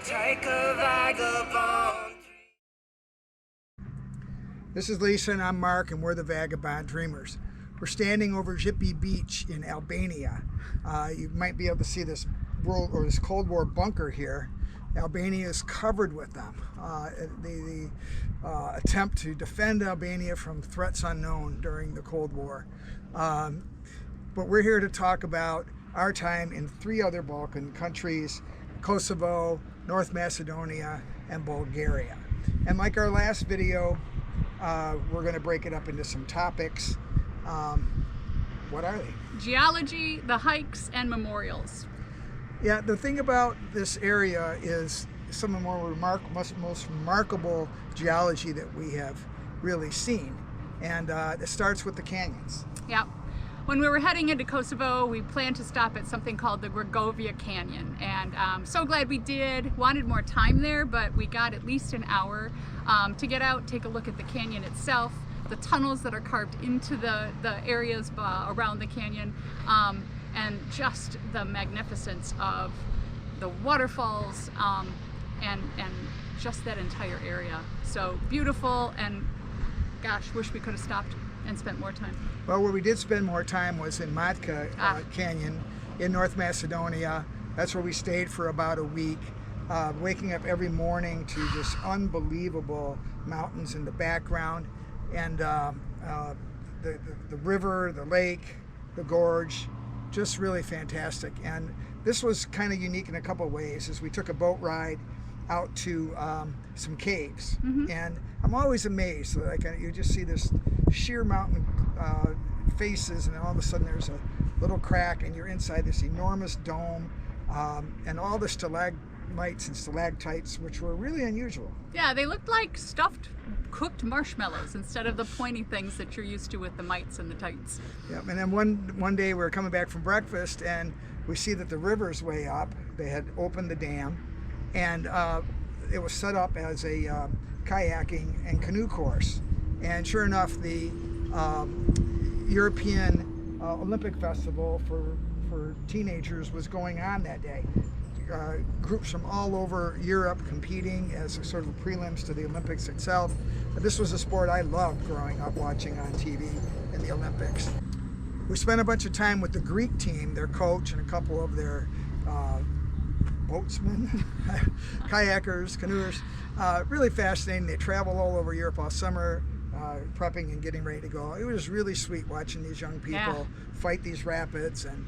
take a vagabond. This is Lisa and I'm Mark, and we're the Vagabond Dreamers. We're standing over Skopje Beach in Albania. You might be able to see this this Cold War bunker here. Albania is covered with them. The attempt to defend Albania from threats unknown during the Cold War. But we're here to talk about our time in 3 other Balkan countries: Kosovo, North Macedonia, and Bulgaria. And like our last video, we're going to break it up into some topics. What are they? Geology, the hikes, and memorials. Yeah, the thing about this area is some of the most remarkable geology that we have really seen. And it starts with the canyons. Yeah. When we were heading into Kosovo, we planned to stop at something called the Regova Canyon. And so glad we did. Wanted more time there, but we got at least an hour to get out, take a look at the canyon itself, the tunnels that are carved into the areas around the canyon, and just the magnificence of the waterfalls and just that entire area. So beautiful, and gosh, wish we could have stopped and spent more time. Well, where we did spend more time was in Matka Canyon in North Macedonia. That's where we stayed for about a week, waking up every morning to just unbelievable mountains in the background, and the river, the lake, the gorge, just really fantastic. And this was kind of unique in a couple of ways, as we took a boat ride out to some caves. And I'm always amazed, like you just see this sheer mountain faces, and then all of a sudden there's a little crack and you're inside this enormous dome, and all the stalagmites and stalactites, which were really unusual. Yeah, they looked like stuffed cooked marshmallows instead of the pointy things that you're used to with the mites and the tights. Yeah, and then one day we were coming back from breakfast and we see that the river's way up. They had opened the dam, and it was set up as a kayaking and canoe course. And sure enough, the European Olympic Festival for teenagers was going on that day. Groups from all over Europe competing as a sort of prelims to the Olympics itself. But this was a sport I loved growing up watching on TV in the Olympics. We spent a bunch of time with the Greek team, their coach, and a couple of their boatsmen, kayakers, canoers. Really fascinating. They travel all over Europe all summer, prepping and getting ready to go. It was really sweet watching these young people fight these rapids, and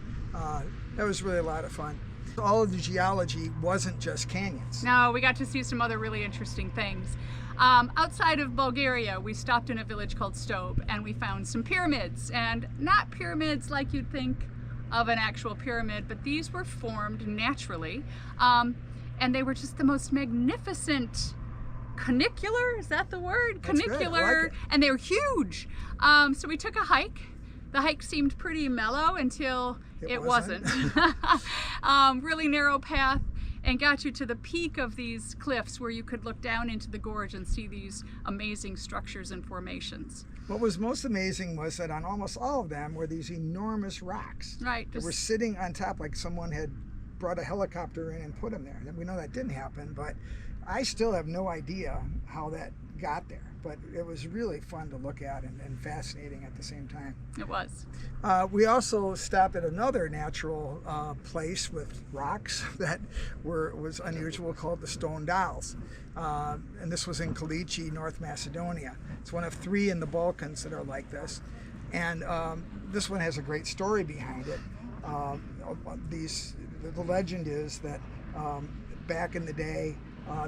that was really a lot of fun. All of the geology wasn't just canyons. No, we got to see some other really interesting things. Outside of Bulgaria, we stopped in a village called Stob, and we found some pyramids, and not pyramids like you'd think of an actual pyramid, but these were formed naturally, and they were just the most magnificent cunicular, is that the word? That's cunicular, good. and they were huge. So we took a hike. The hike seemed pretty mellow until it wasn't. Really narrow path, and got you to the peak of these cliffs where you could look down into the gorge and see these amazing structures and formations. What was most amazing was that on almost all of them were these enormous rocks. Right. That were sitting on top, like someone had brought a helicopter in and put them there. And we know that didn't happen, but I still have no idea how that got there. But it was really fun to look at and fascinating at the same time. It was. We also stopped at another natural place with rocks that was unusual, called the Stone Dolls. And this was in Kuklica, North Macedonia. It's one of 3 in the Balkans that are like this. And this one has a great story behind it. The legend is that back in the day,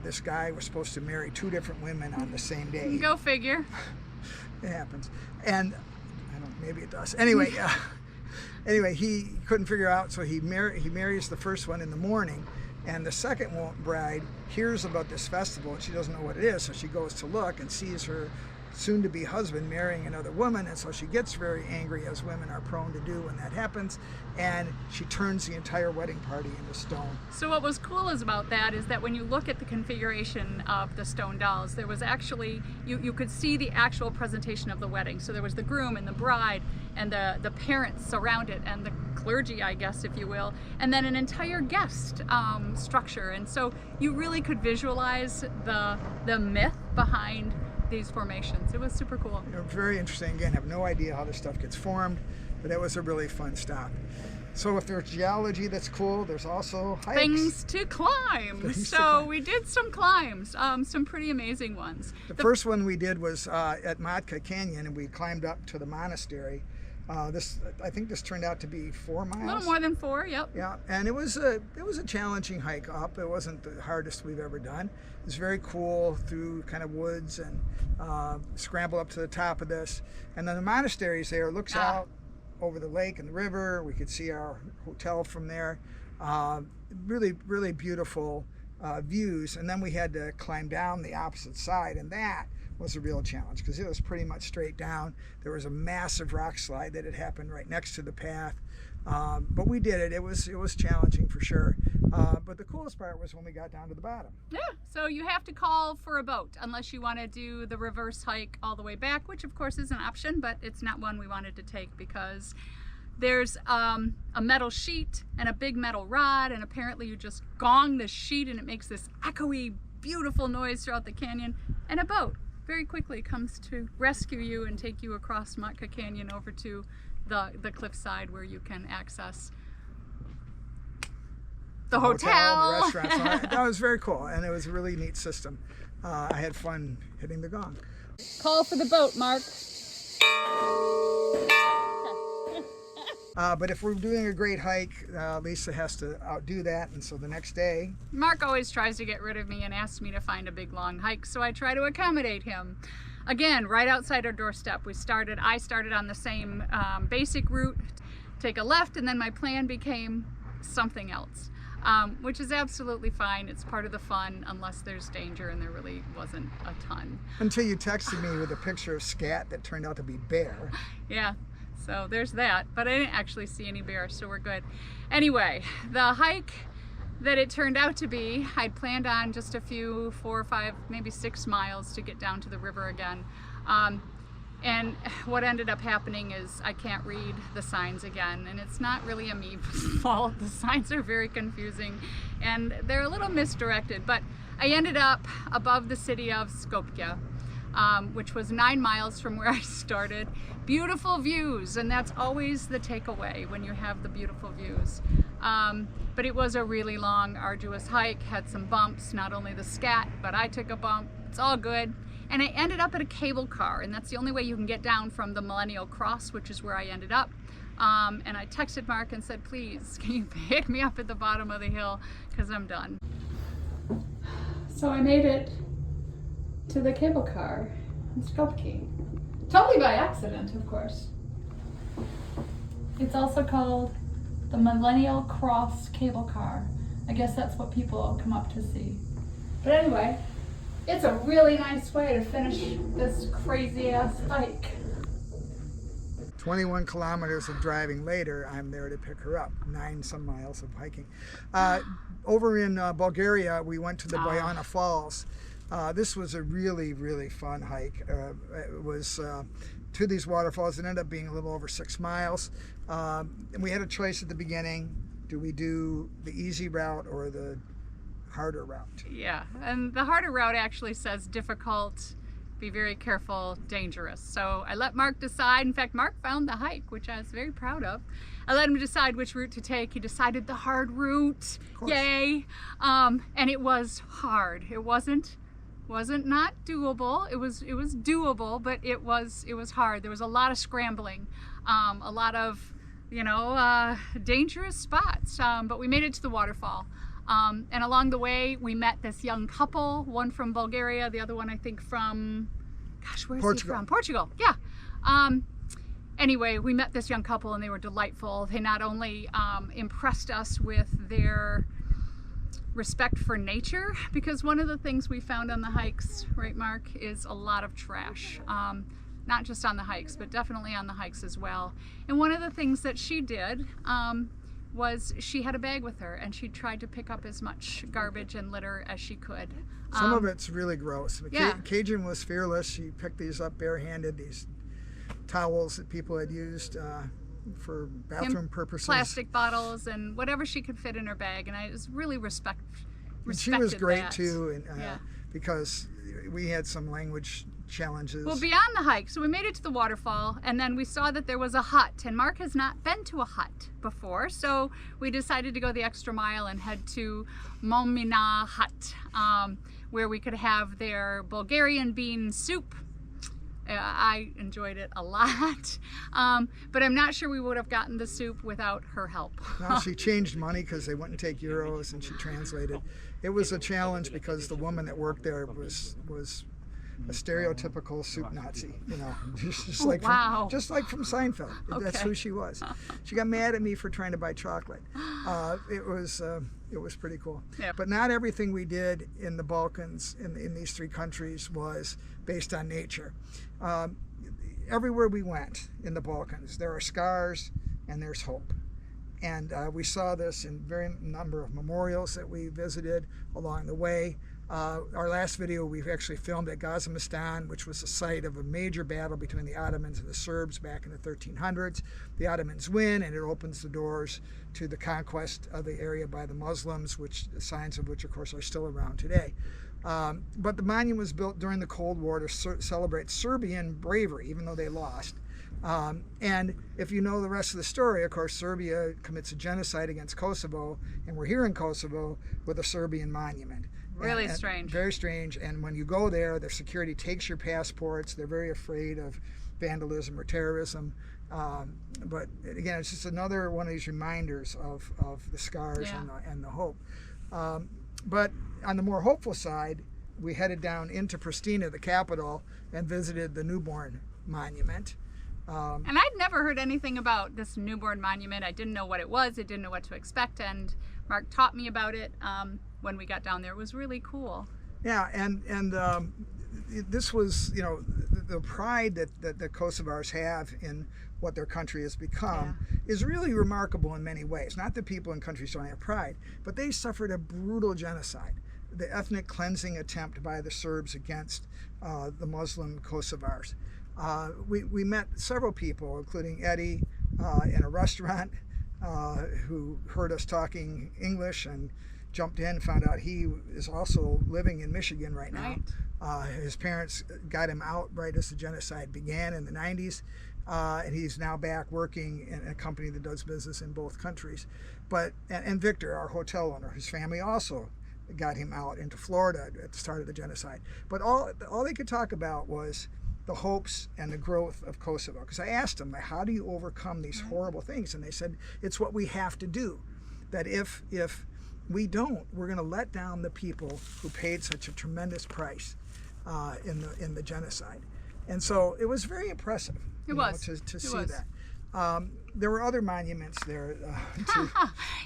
this guy was supposed to marry 2 different women on the same day. Go figure. It happens. And I don't know, maybe it does. Anyway, he couldn't figure out, so he marries the first one in the morning, and the second bride hears about this festival, and she doesn't know what it is, so she goes to look and sees her soon-to-be husband marrying another woman, and so she gets very angry, as women are prone to do when that happens, and she turns the entire wedding party into stone. So what was cool about that is that when you look at the configuration of the stone dolls, there was actually, you could see the actual presentation of the wedding. So there was the groom and the bride and the parents around it and the clergy, I guess, if you will, and then an entire guest structure. And so you really could visualize the myth behind these formations. It was super cool. Very interesting. Again, have no idea how this stuff gets formed, but it was a really fun stop. So if there's geology that's cool, there's also hikes. Things to climb. We did some climbs, some pretty amazing ones. The first one we did was at Matka Canyon, and we climbed up to the monastery. I think this turned out to be 4 miles. A little more than 4, yep. Yeah, and it was a challenging hike up. It wasn't the hardest we've ever done. It was very cool through kind of woods and scramble up to the top of this. And then the monasteries there looks out over the lake and the river. We could see our hotel from there. Really, really beautiful views. And then we had to climb down the opposite side, and that was a real challenge because it was pretty much straight down. There was a massive rock slide that had happened right next to the path, but we did it. It was challenging for sure, but the coolest part was when we got down to the bottom. Yeah, so you have to call for a boat unless you want to do the reverse hike all the way back, which of course is an option, but it's not one we wanted to take because there's a metal sheet and a big metal rod, and apparently you just gong the sheet and it makes this echoey, beautiful noise throughout the canyon, and a boat very quickly comes to rescue you and take you across Matka Canyon over to the cliffside where you can access the hotel. And the restaurant. So that was very cool, and it was a really neat system. I had fun hitting the gong. Call for the boat, Mark. But if we're doing a great hike, Lisa has to outdo that, and so the next day... Mark always tries to get rid of me and asks me to find a big long hike, so I try to accommodate him. Again, right outside our doorstep, I started on the same basic route, take a left, and then my plan became something else, which is absolutely fine. It's part of the fun, unless there's danger, and there really wasn't a ton. Until you texted me with a picture of scat that turned out to be bear. Yeah. So there's that, but I didn't actually see any bears, so we're good. Anyway, the hike that it turned out to be, I'd planned on just a few, 4 or 5, maybe 6 miles to get down to the river again. And what ended up happening is I can't read the signs again, and it's not really a me fault. The signs are very confusing and they're a little misdirected, but I ended up above the city of Skopje, which was 9 miles from where I started. Beautiful views, and that's always the takeaway when you have the beautiful views. But it was a really long, arduous hike, had some bumps, not only the scat, but I took a bump. It's all good. And I ended up at a cable car, and that's the only way you can get down from the Millennium Cross, which is where I ended up. And I texted Mark and said, please, can you pick me up at the bottom of the hill, because I'm done. So I made it to the cable car in Skopje. Totally by accident, of course. It's also called the Millennium Cross cable car. I guess that's what people come up to see. But anyway, it's a really nice way to finish this crazy ass hike. 21 kilometers of driving later, I'm there to pick her up. 9 some miles of hiking. Over in Bulgaria, we went to the Boyana Falls. This was a really, really fun hike. It was to these waterfalls. It ended up being a little over 6 miles. And we had a choice at the beginning. Do we do the easy route or the harder route? Yeah, and the harder route actually says difficult, be very careful, dangerous. So I let Mark decide. In fact, Mark found the hike, which I was very proud of. I let him decide which route to take. He decided the hard route. Yay! And it was hard. It wasn't not doable. It was doable, but it was hard. There was a lot of scrambling, a lot of dangerous spots. But we made it to the waterfall. And along the way, we met this young couple, one from Bulgaria, the other one I think from, gosh, where's he from? Portugal, yeah. Anyway, we met this young couple and they were delightful. They not only impressed us with their respect for nature, because one of the things we found on the hikes, right Mark, is a lot of trash. Not just on the hikes, but definitely on the hikes as well. And one of the things that she did was she had a bag with her, and she tried to pick up as much garbage and litter as she could. Some of it's really gross. Yeah. Cajun was fearless. She picked these up barehanded, these towels that people had used for bathroom purposes. Plastic bottles and whatever she could fit in her bag, and I was really respected She was great that. too, and, Yeah. because we had some language challenges. Well, beyond the hike, so we made it to the waterfall, and then we saw that there was a hut, and Mark has not been to a hut before, so we decided to go the extra mile and head to Momina Hut, where we could have their Bulgarian bean soup. I enjoyed it a lot, but I'm not sure we would have gotten the soup without her help. No, she changed money because they wouldn't take euros, and she translated. It was a challenge because the woman that worked there was a stereotypical soup Nazi, you know, just like wow. just like from Seinfeld. That's Okay. who she was. She got mad at me for trying to buy chocolate. It was pretty cool. Yep. But not everything we did in the Balkans, in these three countries, was based on nature. Everywhere we went in the Balkans, there are scars and there's hope. And we saw this in very number of memorials that we visited along the way. Our last video we've actually filmed at Gazimestan, which was the site of a major battle between the Ottomans and the Serbs back in the 1300s. The Ottomans win, and it opens the doors to the conquest of the area by the Muslims, which the signs of which, of course, are still around today. But the monument was built during the Cold War to celebrate Serbian bravery, even though they lost. And if you know the rest of the story, of course, Serbia commits a genocide against Kosovo, and we're here in Kosovo with a Serbian monument. Really And strange. Very strange. And when you go there, the security takes your passports. They're very afraid of vandalism or terrorism. But again, it's just another one of these reminders of the scars and the hope. But on the more hopeful side, we headed down into Pristina, the capital, and visited the newborn monument. And I'd never heard anything about this newborn monument. I didn't know what it was. I didn't know what to expect, and Mark taught me about it when we got down there. It was really cool. Yeah, and this was, you know, the pride that the Kosovars have in what their country has become is really remarkable in many ways. Not that people in countries don't have pride, but they suffered a brutal genocide, the ethnic cleansing attempt by the Serbs against the Muslim Kosovars. We met several people, including Eddie, in a restaurant, who heard us talking English and jumped in, found out he is also living in Michigan right now. Right. His parents got him out right as the genocide began in the 90s, and he's now back working in a company that does business in both countries. And Victor, our hotel owner, his family also got him out into Florida at the start of the genocide. But all they could talk about was the hopes and the growth of Kosovo. Because I asked them, how do you overcome these horrible things? And they said, it's what we have to do. That if we don't, we're going to let down the people who paid such a tremendous price in the genocide. And so it was very impressive. To see that. There were other monuments there.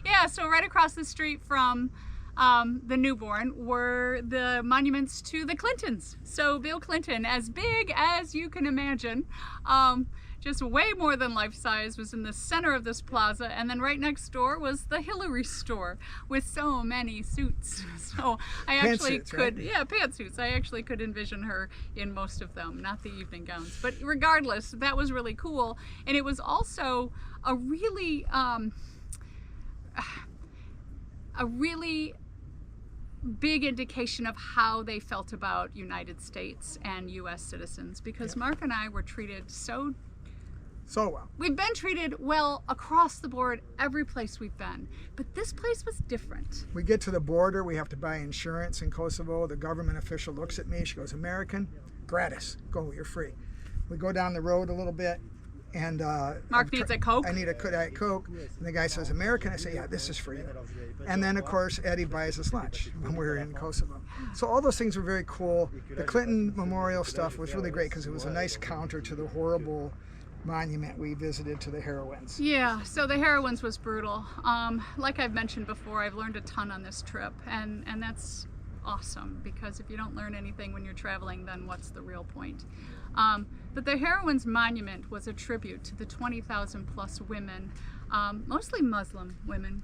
Yeah, so right across the street from the newborn were the monuments to the Clintons. So Bill Clinton, as big as you can imagine, just way more than life size, was in the center of this plaza, and then right next door was the Hillary store with so many suits. So I actually could, pantsuits. I actually could envision her in most of them, not the evening gowns. But regardless, that was really cool, and it was also a really big indication of how they felt about United States and U.S. citizens, because Mark and I were treated so well. We've been treated well across the board every place we've been, but this place was different. We get to the border, we have to buy insurance in Kosovo. The government official looks at me, she goes, "American? Gratis. Go, you're free." We go down the road a little bit, and Mark needs a Coke. I need a Diet Coke, and the guy says, "American?" I say, "Yeah, this is for you." And then, of course, Eddie buys us lunch when we were in Kosovo. So all those things were very cool. The Clinton Memorial stuff was really great because it was a nice counter to the horrible monument we visited to the Heroines. Yeah, so the Heroines was brutal. Like I've mentioned before, I've learned a ton on this trip, and that's awesome, because if you don't learn anything when you're traveling, then what's the real point? But the Heroines Monument was a tribute to the 20,000 plus women, mostly Muslim women,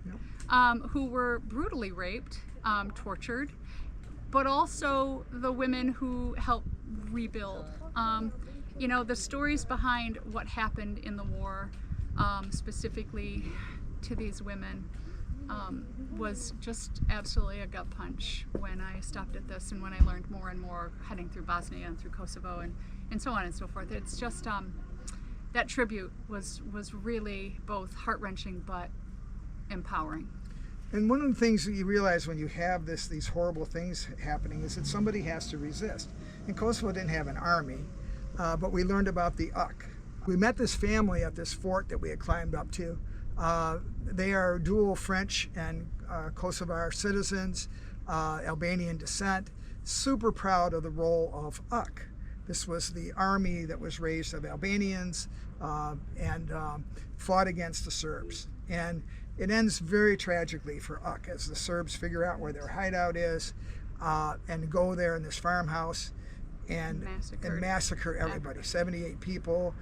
who were brutally raped, tortured, but also the women who helped rebuild. You know, the stories behind what happened in the war, specifically to these women, was just absolutely a gut punch when I stopped at this, and when I learned more and more heading through Bosnia and through Kosovo and so on and so forth. It's just, that tribute was really both heart-wrenching but empowering. And one of the things that you realize when you have these horrible things happening is that somebody has to resist. And Kosovo didn't have an army, but we learned about the UK. We met this family at this fort that we had climbed up to. They are dual French and Kosovar citizens, Albanian descent, super proud of the role of UK. This was the army that was raised of Albanians and fought against the Serbs. And it ends very tragically for UK as the Serbs figure out where their hideout is and go there in this farmhouse and massacre everybody. 78 people,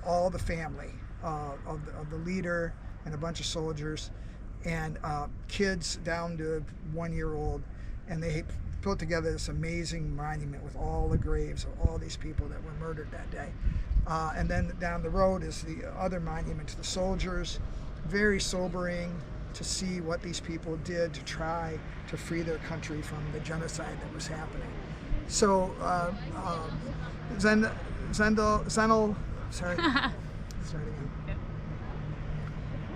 all the family of the leader and a bunch of soldiers, and kids down to 1 year old. And they put together this amazing monument with all the graves of all these people that were murdered that day. And then down the road is the other monument to the soldiers. Very sobering to see what these people did to try to free their country from the genocide that was happening. So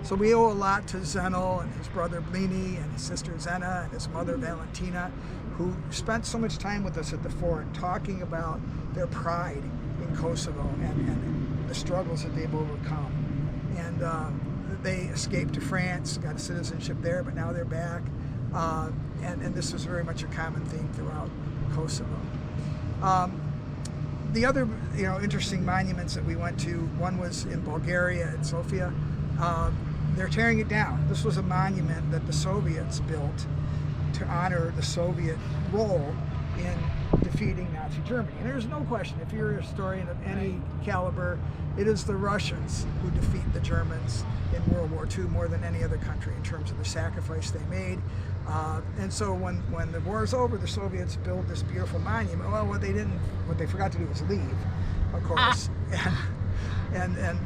So we owe a lot to Zenel and his brother Blini and his sister Zena and his mother Valentina, who spent so much time with us at the fort talking about their pride in Kosovo and the struggles that they've overcome. And they escaped to France, got a citizenship there, but now they're back. And this was very much a common theme throughout Kosovo. The other interesting monuments that we went to, one was in Bulgaria at Sofia. They're tearing it down. This was a monument that the Soviets built to honor the Soviet role in defeating Nazi Germany. And there's no question, if you're a historian of any caliber, it is the Russians who defeat the Germans in World War II more than any other country in terms of the sacrifice they made. And so when the war is over, the Soviets build this beautiful monument. Well, what they forgot to do was leave, of course. And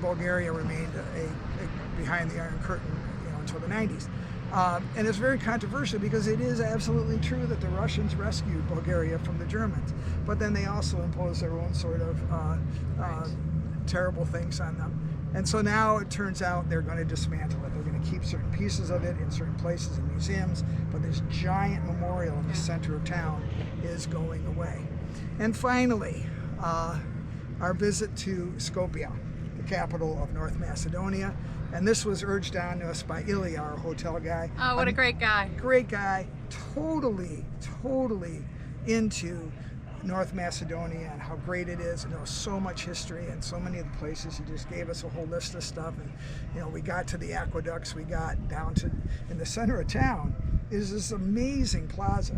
Bulgaria remained behind the Iron Curtain until the 90s. And it's very controversial because it is absolutely true that the Russians rescued Bulgaria from the Germans, but then they also imposed their own sort of terrible things on them. And so now it turns out they're going to dismantle it. They're going to keep certain pieces of it in certain places in museums, but this giant memorial in the center of town is going away. And finally, our visit to Skopje, the capital of North Macedonia. And this was urged on to us by Ilya, our hotel guy. Oh, what a great guy. Great guy, totally into North Macedonia and how great it is, and knows so much history and so many of the places. He just gave us a whole list of stuff, and we got to the aqueducts, we got down to, in the center of town is this amazing plaza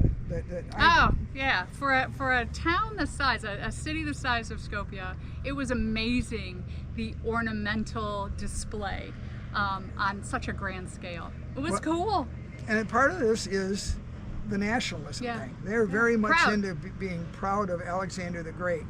for a town the size, a city the size of Skopje, it was amazing, the ornamental display on such a grand scale. It was cool. And part of this is the nationalism thing. They're very much into being proud of Alexander the Great,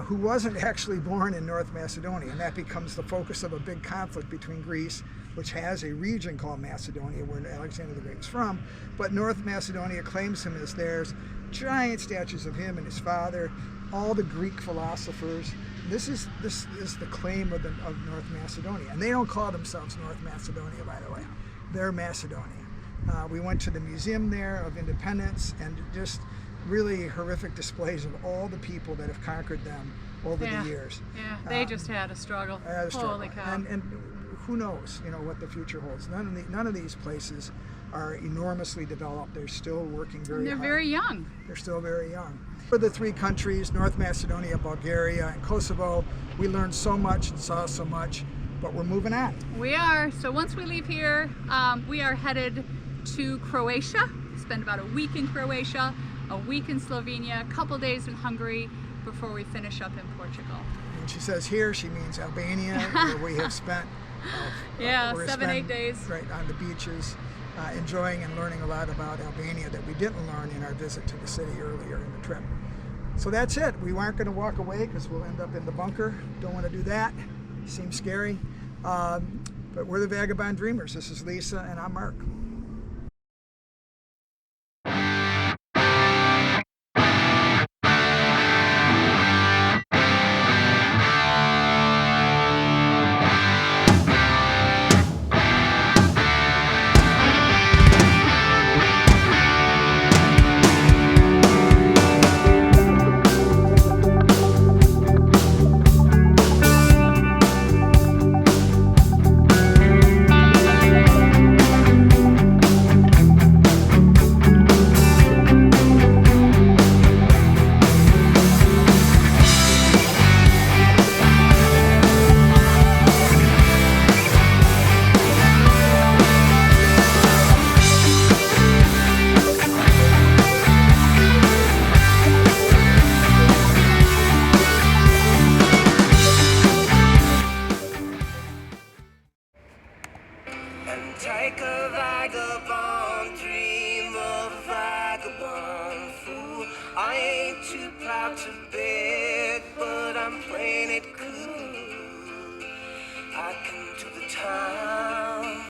who wasn't actually born in North Macedonia, and that becomes the focus of a big conflict between Greece, which has a region called Macedonia where Alexander the Great is from, but North Macedonia claims him as theirs. Giant statues of him and his father, all the Greek philosophers. This is the claim of North Macedonia, and they don't call themselves North Macedonia, by the way. They're Macedonia. We went to the museum there of independence, and just really horrific displays of all the people that have conquered them over the years. Yeah, they just had a struggle. Holy cow. And who knows, what the future holds. None of these places are enormously developed. They're still working very They're hard. very young. They're still very young. For the three countries, North Macedonia, Bulgaria, and Kosovo, we learned so much and saw so much, but we're moving on. We are. So once we leave here, we are headed to Croatia. Spend about a week in Croatia, a week in Slovenia, a couple days in Hungary before we finish up in Portugal. When she says here, she means Albania, where we have spent Yeah, we're 7-8 days. Right on the beaches, enjoying and learning a lot about Albania that we didn't learn in our visit to the city earlier in the trip. So that's it. We aren't going to walk away because we'll end up in the bunker. Don't want to do that. Seems scary. But we're the Vagabond Dreamers. This is Lisa and I'm Mark. Take a vagabond, dream of a vagabond fool. I ain't too proud to beg, but I'm playing it cool. I can do the time.